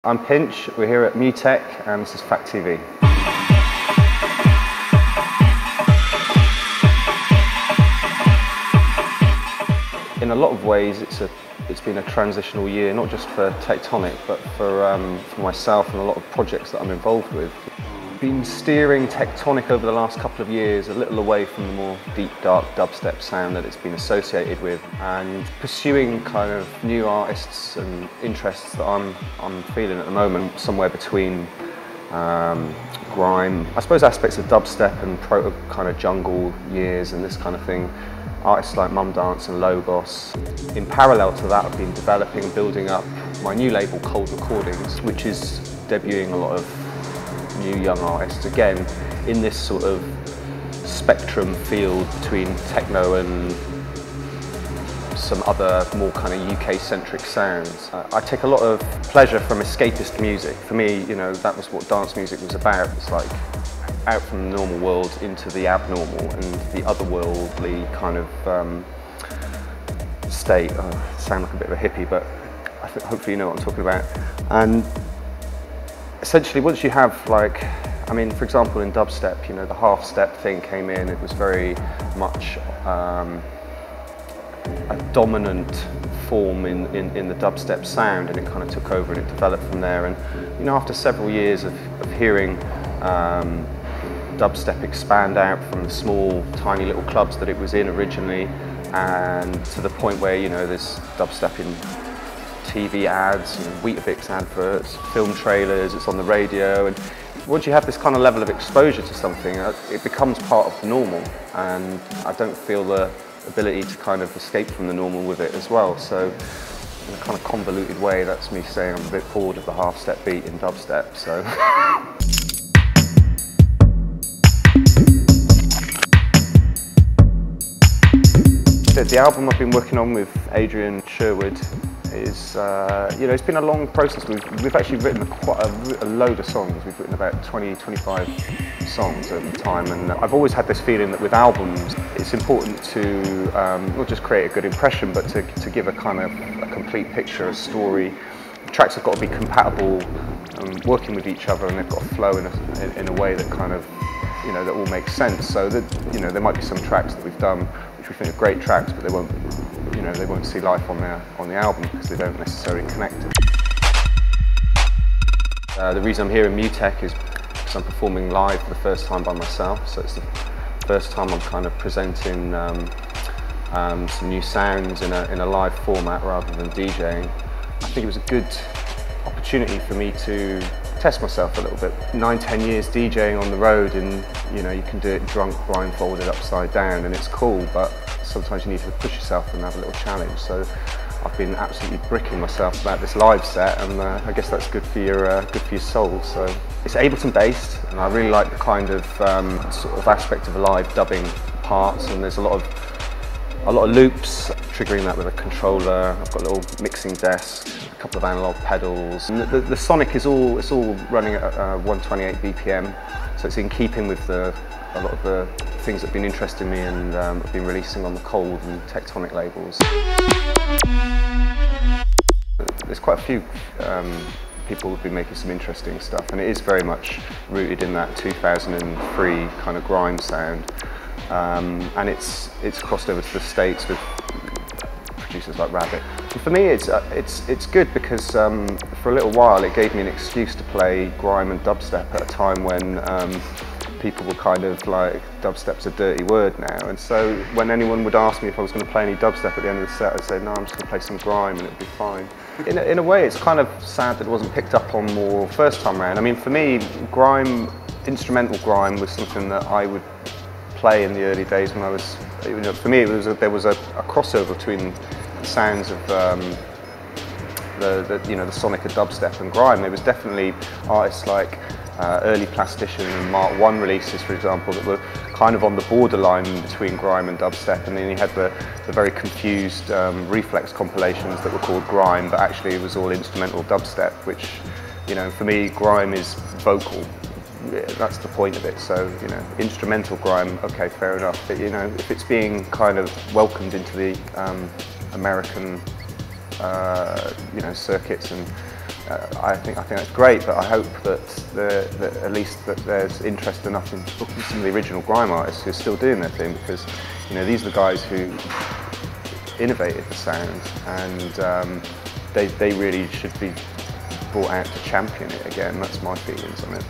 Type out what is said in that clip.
I'm Pinch, we're here at Mutech and this is Fact TV. In a lot of ways it's been a transitional year, not just for Tectonic but for myself and a lot of projects that I'm involved with. Been steering Tectonic over the last couple of years a little away from the more deep, dark dubstep sound that it's been associated with, and pursuing kind of new artists and interests that I'm feeling at the moment, somewhere between grime, I suppose aspects of dubstep and proto kind of jungle years and this kind of thing. Artists like Mumdance and Logos. In parallel to that, I've been developing and building up my new label, Cold Recordings, which is debuting a lot of new young artists, again, in this sort of spectrum field between techno and some other more kind of UK-centric sounds. I take a lot of pleasure from escapist music. For me, you know, that was what dance music was about. It's like out from the normal world into the abnormal and the otherworldly kind of state. I sound like a bit of a hippie, but hopefully you know what I'm talking about. And essentially, once you have, like, I mean, for example, in dubstep, you know, the half-step thing came in. It was very much a dominant form in the dubstep sound, and it kind of took over and it developed from there. And you know, after several years of hearing dubstep expand out from the small, tiny little clubs that it was in originally, and to the point where, you know, there's dubstep in TV ads, you know, Weetabix adverts, film trailers, it's on the radio, and once you have this kind of level of exposure to something, it becomes part of the normal, and I don't feel the ability to kind of escape from the normal with it as well. So in a kind of convoluted way, that's me saying I'm a bit bored of the half-step beat in dubstep. So. The album I've been working on with Adrian Sherwood is, you know, it's been a long process. We've actually written quite a load of songs. We've written about 20-25 songs at the time, and I've always had this feeling that with albums it's important to not just create a good impression, but to give a kind of a complete picture, a story. The tracks have got to be compatible, working with each other, and they've got to flow in a way that kind of, you know, that all makes sense. So that, you know, there might be some tracks that we've done which we think are great tracks, but they won't, you know, they won't see life on the album because they don't necessarily connect. The reason I'm here in Mutech is because I'm performing live for the first time by myself. So it's the first time I'm kind of presenting some new sounds in a live format rather than DJing. I think it was a good opportunity for me to test myself a little bit. 9-10 years DJing on the road, and you know, you can do it drunk, blindfolded, upside down, and it's cool, but sometimes you need to push yourself and have a little challenge. So I've been absolutely bricking myself about this live set, and I guess that's good for your soul. So it's Ableton based, and I really like the kind of sort of aspect of live dubbing parts, and there's a lot of loops, triggering that with a controller. I've got a little mixing desk, a couple of analog pedals. And the sonic is all running at 128 BPM, so it's in keeping with a lot of the things that have been interesting me and I've been releasing on the Cold and Tectonic labels. There's quite a few people who've been making some interesting stuff, and it is very much rooted in that 2003 kind of grime sound. And it's crossed over to the States with producers like Rabbit. And for me, it's good because for a little while it gave me an excuse to play grime and dubstep at a time when people were kind of like, dubstep's a dirty word now. And so when anyone would ask me if I was going to play any dubstep at the end of the set, I'd say, no, I'm just going to play some grime and it'd be fine. In a way, it's kind of sad that it wasn't picked up on more first time round. I mean, for me, grime, instrumental grime was something that I would play in the early days when I was, you know, for me there was a crossover between the sounds of you know, the sonic of dubstep and grime. There was definitely artists like early Plastician and Mark 1 releases, for example, that were kind of on the borderline between grime and dubstep, and then you had the very confused Reflex compilations that were called grime, but actually it was all instrumental dubstep, which, you know, for me grime is vocal. Yeah, that's the point of it. So, you know, instrumental grime, okay, fair enough. But, you know, if it's being kind of welcomed into the American, you know, circuits and I think that's great, but I hope that at least that there's interest enough in booking some of the original grime artists who are still doing their thing, because these are the guys who innovated the sound, and they really should be brought out to champion it again. That's my feelings on it.